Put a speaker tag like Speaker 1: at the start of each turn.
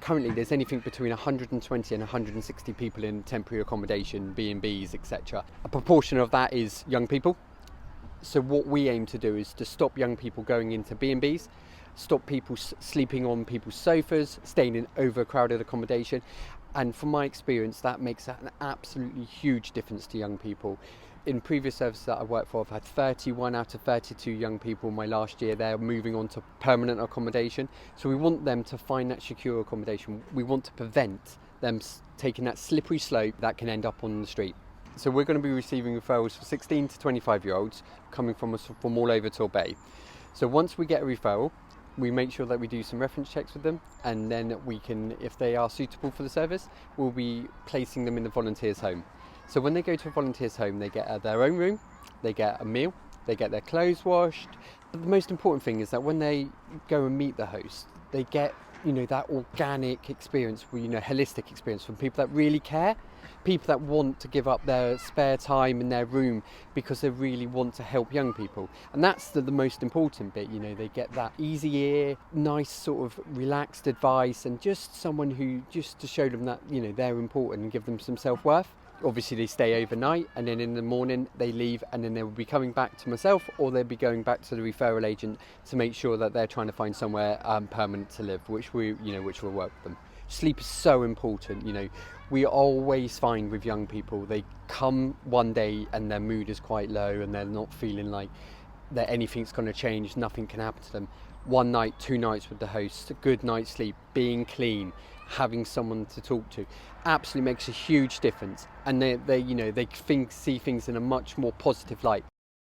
Speaker 1: Currently, there's anything between 120 and 160 people in temporary accommodation, B&Bs, etc. A proportion of that is young people. So what we aim to do is to stop young people going into B&Bs, stop people sleeping on people's sofas, staying in overcrowded accommodation. And from my experience, that makes an absolutely huge difference to young people. In previous services that I worked for, I've had 31 out of 32 young people my last year. They're moving on to permanent accommodation. So we want them to find that secure accommodation. We want to prevent them taking that slippery slope that can end up on the street. So we're going to be receiving referrals for 16 to 25-year-olds coming from all over Torbay. So once we get a referral, we make sure that we do some reference checks with them, and then we can, if they are suitable for the service, we'll be placing them in the volunteers' home. So when they go to a volunteers' home, they get their own room, they get a meal, they get their clothes washed. But the most important thing is that when they go and meet the host, they get, that organic experience, holistic experience from people that really care, people that want to give up their spare time in their room because they really want to help young people. And that's the most important bit. They get that easy ear, nice sort of relaxed advice, and just someone who, just to show them that, they're important and give them some self-worth. Obviously they stay overnight, and then in the morning they leave, and then they will be coming back to myself, or they'll be going back to the referral agent to make sure that they're trying to find somewhere permanent to live, which will work with them. Sleep is so important. We always find with young people, they come one day and their mood is quite low and they're not feeling like that anything's going to change, nothing can happen to them. One night, 2 nights with the host, a good night's sleep, being clean, having someone to talk to, absolutely makes a huge difference. And they see things in a much more positive light.